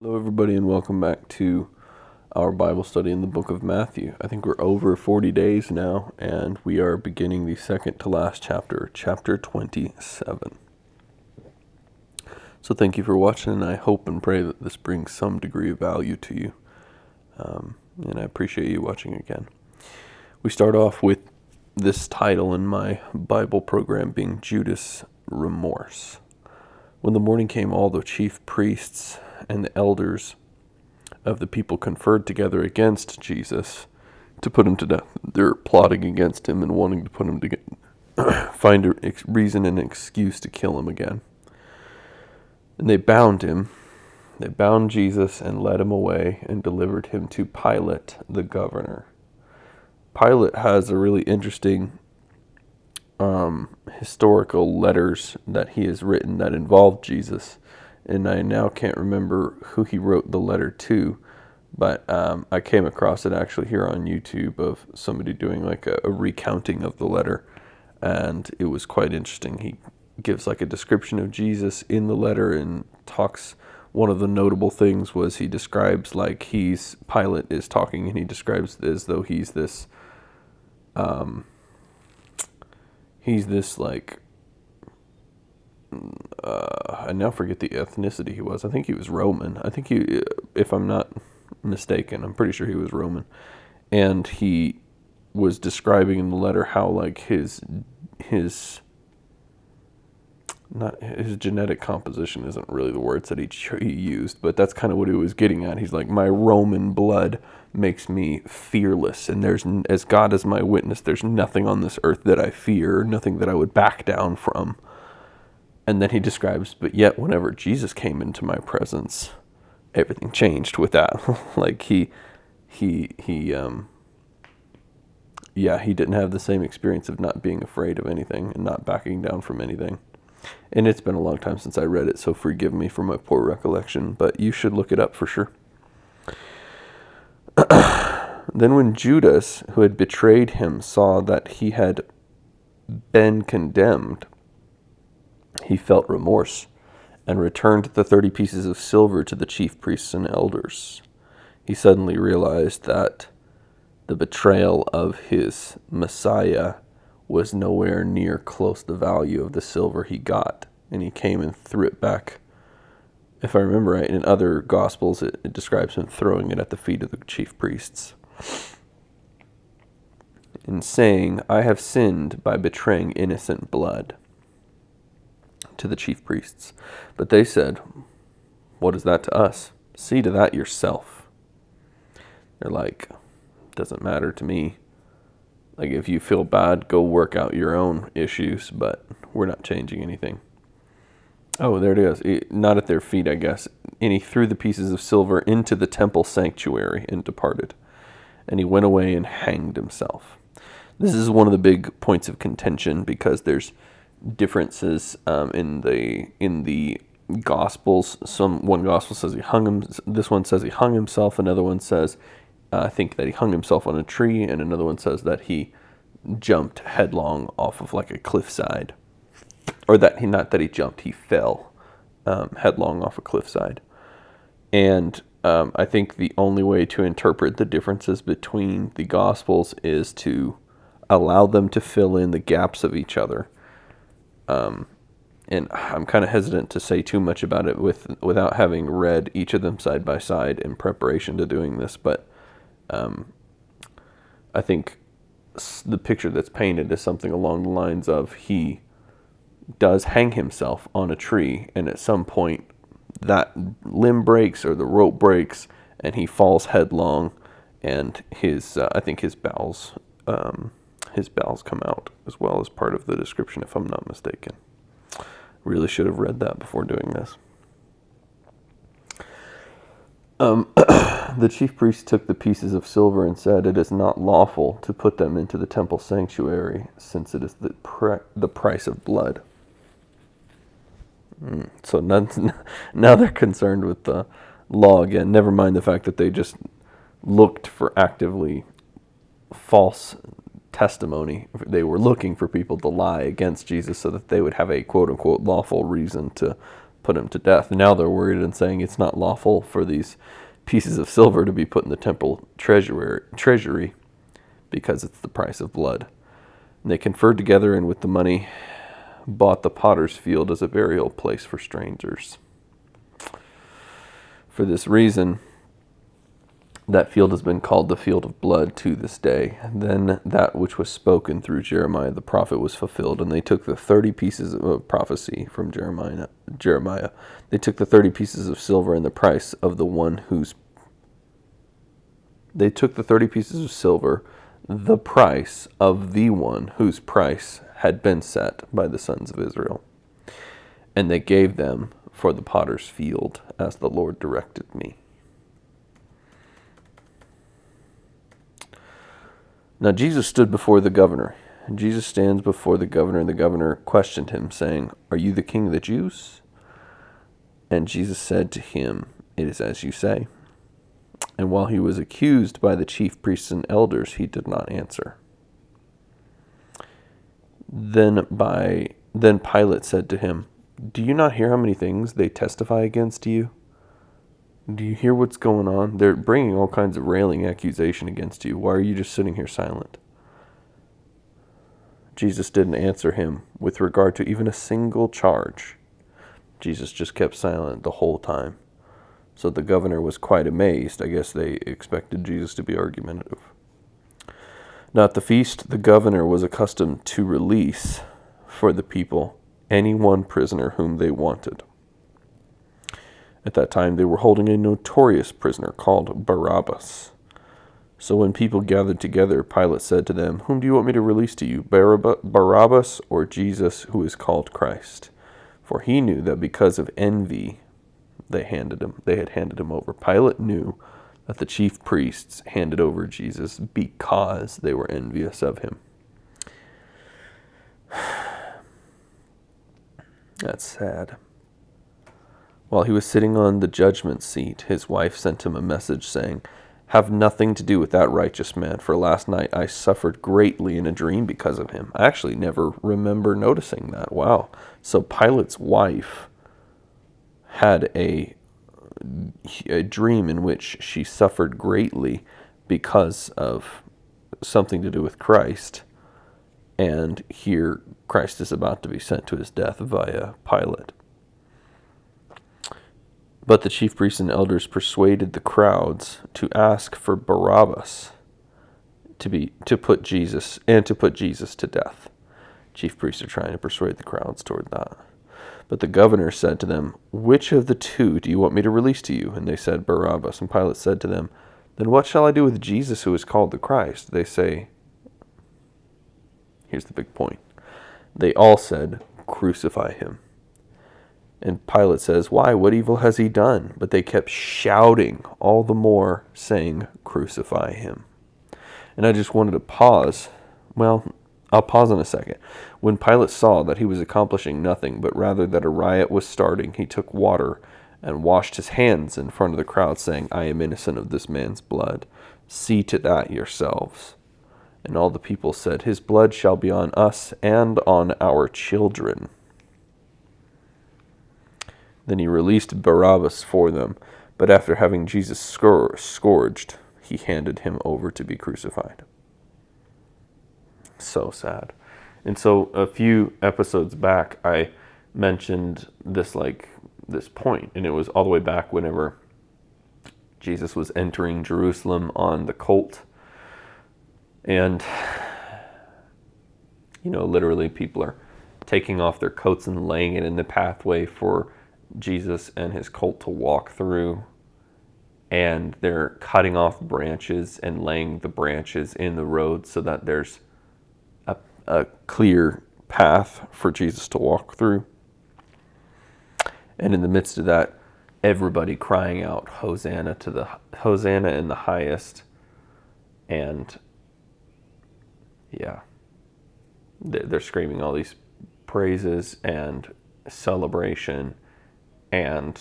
Hello, everybody, and welcome back to our Bible study in the book of Matthew. I think we're over 40 days now, and we are beginning the second to last chapter, chapter 27. So thank you for watching, and I hope and pray that this brings some degree of value to you. And I appreciate you watching again. We start off with this title in my Bible program being Judas' Remorse. When the morning came, all the chief priests and the elders of the people conferred together against Jesus to put him to death. They're plotting against him and wanting to put him to find a reason and excuse to kill him again. And they bound him. They bound Jesus and led him away and delivered him to Pilate, the governor. Pilate has a really interesting historical letters that he has written that involve Jesus, and I now can't remember who he wrote the letter to, but I came across it actually here on YouTube of somebody doing like a recounting of the letter, and it was quite interesting. He gives like a description of Jesus in the letter and talks. One of the notable things was he describes like Pilate is talking, and he describes it as though he's this like, I now forget the ethnicity he was. I think he was Roman. I think he, if I'm not mistaken, I'm pretty sure he was Roman. And he was describing in the letter how like his genetic composition isn't really the words that he used, but that's kind of what he was getting at. He's like, my Roman blood makes me fearless, and as God is my witness, there's nothing on this earth that I fear, nothing that I would back down from. And then he describes, but yet whenever Jesus came into my presence, everything changed with that. Like he didn't have the same experience of not being afraid of anything and not backing down from anything. And it's been a long time since I read it, so forgive me for my poor recollection, but you should look it up for sure. Then when Judas, who had betrayed him, saw that he had been condemned, he felt remorse and returned the 30 pieces of silver to the chief priests and elders. He suddenly realized that the betrayal of his Messiah was nowhere near close to the value of the silver he got, and he came and threw it back. If I remember right, in other Gospels, it describes him throwing it at the feet of the chief priests and saying, I have sinned by betraying innocent blood, to the chief priests. But they said, what is that to us? See to that yourself. They're like, doesn't matter to me. Like, if you feel bad, go work out your own issues, but we're not changing anything. Oh, there it is. Not at their feet, I guess. And he threw the pieces of silver into the temple sanctuary and departed. And he went away and hanged himself. This is one of the big points of contention because there's differences in the Gospels. One Gospel says he hung him. This one says he hung himself. Another one says, I think that he hung himself on a tree, and another one says that he jumped headlong off of like a cliffside, or that he jumped, he fell headlong off a cliffside. And I think the only way to interpret the differences between the Gospels is to allow them to fill in the gaps of each other. And I'm kind of hesitant to say too much about it without having read each of them side by side in preparation to doing this, but I think the picture that's painted is something along the lines of he does hang himself on a tree, and at some point that limb breaks or the rope breaks, and he falls headlong, and I think his bowels come out as well as part of the description, if I'm not mistaken. Really should have read that before doing this. The chief priest took the pieces of silver and said, it is not lawful to put them into the temple sanctuary, since it is the price of blood. So now they're concerned with the law again. Never mind the fact that they just looked for actively false testimony. They were looking for people to lie against Jesus so that they would have a quote-unquote lawful reason to put him to death. Now they're worried and saying it's not lawful for these pieces of silver to be put in the temple treasury because it's the price of blood. And they conferred together, and with the money bought the potter's field as a burial place for strangers. For this reason, that field has been called the field of blood to this day. Then that which was spoken through Jeremiah the prophet was fulfilled, and they took the 30 pieces of prophecy from Jeremiah. They took the 30 pieces of silver and the price of the one whose... They took the 30 pieces of silver, the price of the one whose price had been set by the sons of Israel. And they gave them for the potter's field, as the Lord directed me. Now Jesus stood before the governor. And Jesus stands before the governor, and the governor questioned him, saying, "Are you the king of the Jews?" And Jesus said to him, "It is as you say." And while he was accused by the chief priests and elders, he did not answer. Then Pilate said to him, "Do you not hear how many things they testify against you? Do you hear what's going on? They're bringing all kinds of railing accusation against you. Why are you just sitting here silent?" Jesus didn't answer him with regard to even a single charge. Jesus just kept silent the whole time. So the governor was quite amazed. I guess they expected Jesus to be argumentative. Now at the feast, the governor was accustomed to release for the people any one prisoner whom they wanted. At that time, they were holding a notorious prisoner called Barabbas. So when people gathered together, Pilate said to them, "Whom do you want me to release to you, Barabbas or Jesus, who is called Christ?" For he knew that because of envy, they had handed him over. Pilate knew that the chief priests handed over Jesus because they were envious of him. That's sad. While he was sitting on the judgment seat, his wife sent him a message saying, "Have nothing to do with that righteous man, for last night I suffered greatly in a dream because of him." I actually never remember noticing that. Wow. So Pilate's wife had a dream in which she suffered greatly because of something to do with Christ. And here Christ is about to be sent to his death via Pilate. But the chief priests and elders persuaded the crowds to ask for Barabbas to put Jesus to death. Chief priests are trying to persuade the crowds toward that. But the governor said to them, "Which of the two do you want me to release to you?" And they said, "Barabbas." And Pilate said to them, "Then what shall I do with Jesus, who is called the Christ?" They say, here's the big point. They all said, "Crucify him." And Pilate says, "Why? What evil has he done?" But they kept shouting all the more, saying, "Crucify him." And I just wanted to pause. Well, I'll pause in a second. When Pilate saw that he was accomplishing nothing, but rather that a riot was starting, he took water and washed his hands in front of the crowd, saying, "I am innocent of this man's blood. See to that yourselves." And all the people said, "His blood shall be on us and on our children." Then he released Barabbas for them, but after having Jesus scourged, he handed him over to be crucified. So sad. And so a few episodes back, I mentioned this point, and it was all the way back whenever Jesus was entering Jerusalem on the colt. And, literally people are taking off their coats and laying it in the pathway for Jesus and his colt to walk through. And they're cutting off branches and laying the branches in the road so that there's a clear path for Jesus to walk through. And in the midst of that, everybody crying out, Hosanna in the highest. And yeah, they're screaming all these praises and celebration. And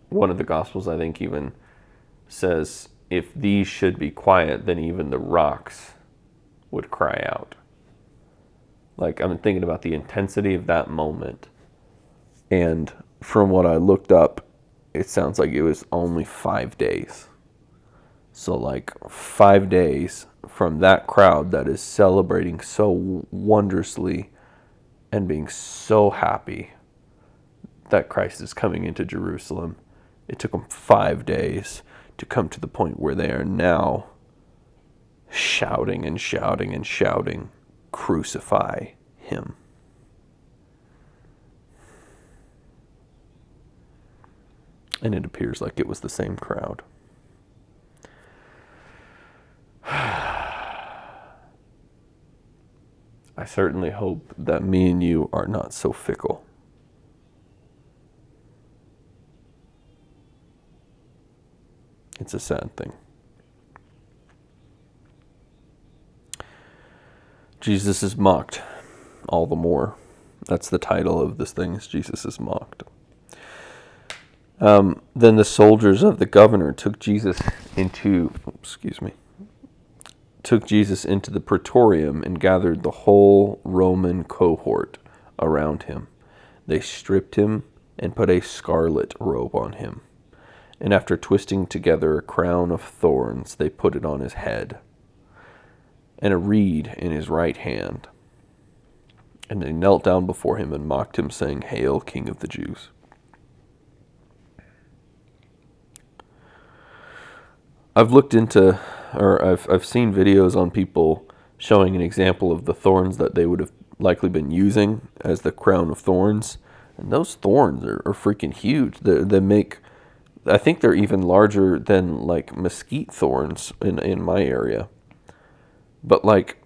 one of the Gospels, I think, even says, if these should be quiet, then even the rocks would cry out. Like, I'm thinking about the intensity of that moment and from what I looked up, it sounds like it was only 5 days. So, like 5 days from that crowd that is celebrating so wondrously and being so happy that Christ is coming into Jerusalem, it took them 5 days to come to the point where they are now shouting and shouting and shouting, "Crucify him." And it appears like it was the same crowd. I certainly hope that me and you are not so fickle. It's a sad thing. Jesus is mocked all the more. That's the title of this thing, is Jesus is mocked. Then the soldiers of the governor took Jesus into the praetorium and gathered the whole Roman cohort around him. They stripped him and put a scarlet robe on him. And after twisting together a crown of thorns, they put it on his head, and a reed in his right hand. And they knelt down before him and mocked him, saying, "Hail, King of the Jews." I've looked into, or I've seen videos on people showing an example of the thorns that they would have likely been using as the crown of thorns. And those thorns are freaking huge. They make, I think they're even larger than like mesquite thorns in my area. But like,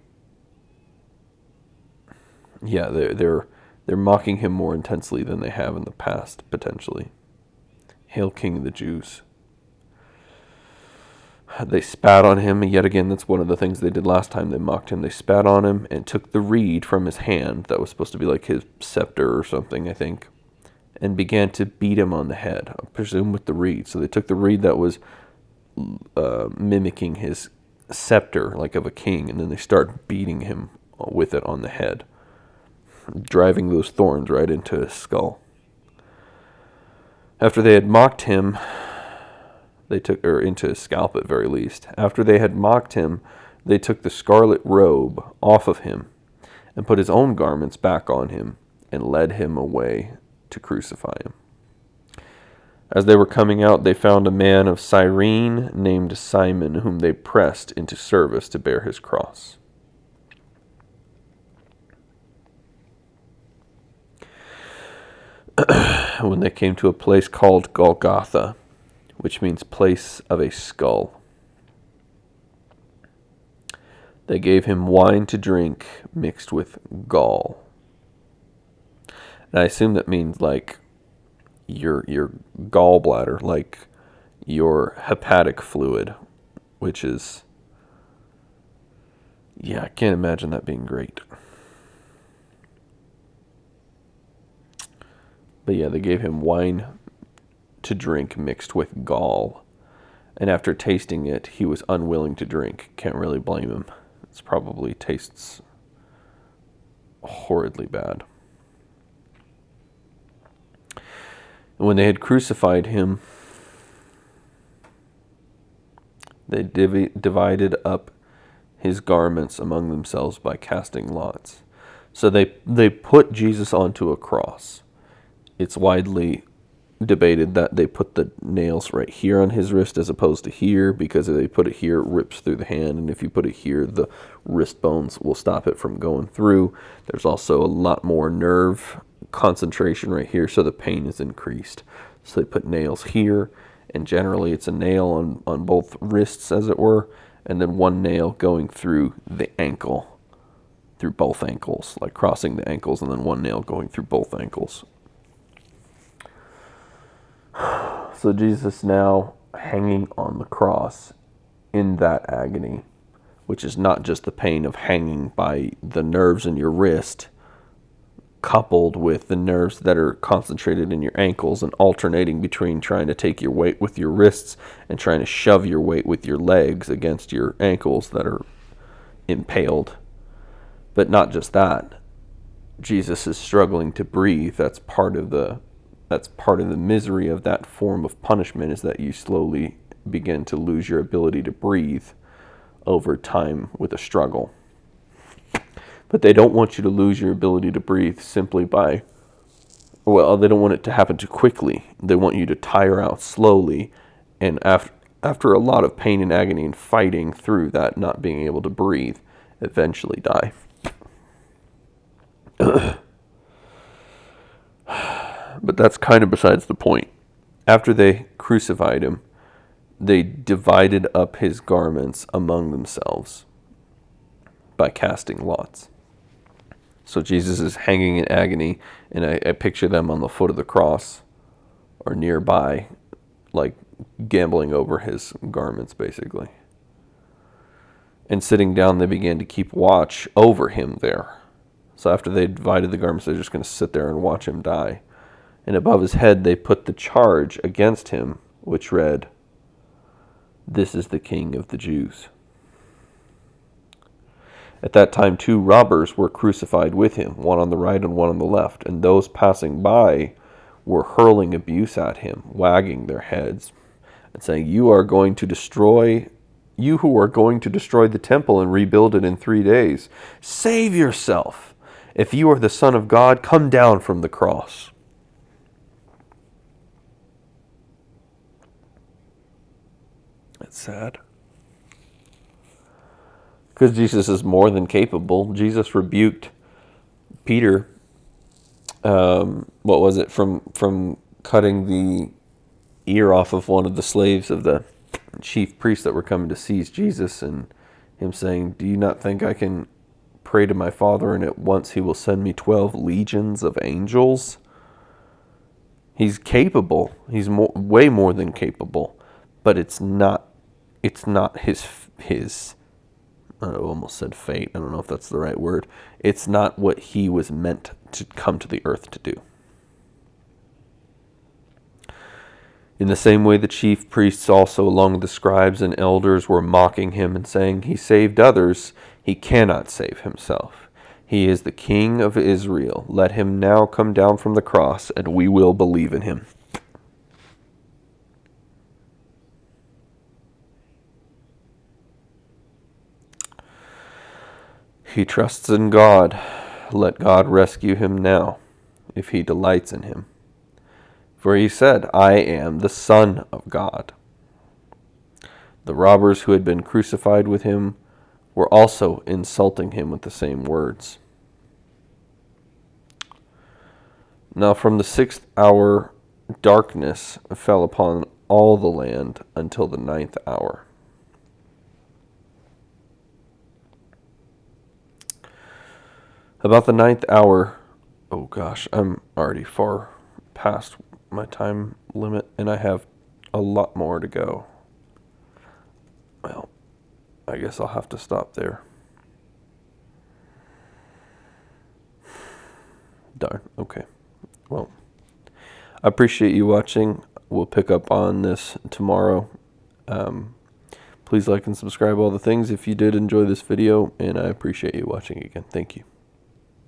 yeah, they're mocking him more intensely than they have in the past, potentially. Hail, King of the Jews. They spat on him. Yet again, that's one of the things they did last time. They mocked him. They spat on him and took the reed from his hand that was supposed to be like his scepter or something, I think, and began to beat him on the head, I presume with the reed. So they took the reed that was mimicking his scepter, like of a king, and then they start beating him with it on the head, driving those thorns right into his skull. After they had mocked him, they took, or into his scalp at very least. After they had mocked him, they took the scarlet robe off of him and put his own garments back on him and led him away to crucify him. As they were coming out, they found a man of Cyrene named Simon, whom they pressed into service to bear his cross. When they came to a place called Golgotha, which means place of a skull, they gave him wine to drink mixed with gall. And I assume that means like your gallbladder, like your hepatic fluid, which is, yeah, I can't imagine that being great. But yeah, they gave him wine to drink mixed with gall. And after tasting it, he was unwilling to drink. Can't really blame him. It probably tastes horridly bad. And when they had crucified him, they divided up his garments among themselves by casting lots. So they put Jesus onto a cross. It's widely debated that they put the nails right here on his wrist as opposed to here, because if they put it here, it rips through the hand, and if you put it here, the wrist bones will stop it from going through. There's also a lot more nerve concentration right here, so the pain is increased. So they put nails here, and generally it's a nail on both wrists, as it were, and then one nail going through the ankle, through both ankles, like crossing the ankles, and then one nail going through both ankles. So Jesus now hanging on the cross in that agony, which is not just the pain of hanging by the nerves in your wrist, coupled with the nerves that are concentrated in your ankles and alternating between trying to take your weight with your wrists and trying to shove your weight with your legs against your ankles that are impaled. But not just that. Jesus is struggling to breathe. That's part of the that's part of the misery of that form of punishment, is that you slowly begin to lose your ability to breathe over time with a struggle. But they don't want you to lose your ability to breathe simply by, well, they don't want it to happen too quickly. They want you to tire out slowly, and after a lot of pain and agony and fighting through that, not being able to breathe, eventually die. But that's kind of besides the point. After they crucified him, they divided up his garments among themselves by casting lots. So Jesus is hanging in agony, and I picture them on the foot of the cross or nearby, like gambling over his garments, basically. And sitting down, they began to keep watch over him there. So after they divided the garments, they're just going to sit there and watch him die. And above his head, they put the charge against him, which read, "This is the King of the Jews." At that time, 2 robbers were crucified with him, one on the right and one on the left. And those passing by were hurling abuse at him, wagging their heads, and saying, you who are going to destroy the temple and rebuild it in 3 days, save yourself. If you are the Son of God, come down from the cross. It's sad. Because Jesus is more than capable. Jesus rebuked Peter, what was it, from cutting the ear off of one of the slaves of the chief priests that were coming to seize Jesus, and him saying, do you not think I can pray to my Father, and at once he will send me 12 legions of angels? He's capable. He's way more than capable. But it's not his I almost said fate. I don't know if that's the right word. It's not what he was meant to come to the earth to do. In the same way, the chief priests also, along with the scribes and elders, were mocking him and saying, he saved others, he cannot save himself. He is the King of Israel. Let him now come down from the cross, and we will believe in him. He trusts in God. Let God rescue him now, if he delights in him. For he said, I am the Son of God. The robbers who had been crucified with him were also insulting him with the same words. Now from the 6th hour, darkness fell upon all the land until the 9th hour. About the 9th hour, oh gosh, I'm already far past my time limit, and I have a lot more to go. Well, I guess I'll have to stop there. Darn, okay. Well, I appreciate you watching. We'll pick up on this tomorrow. Please like and subscribe, all the things, if you did enjoy this video, and I appreciate you watching again. Thank you.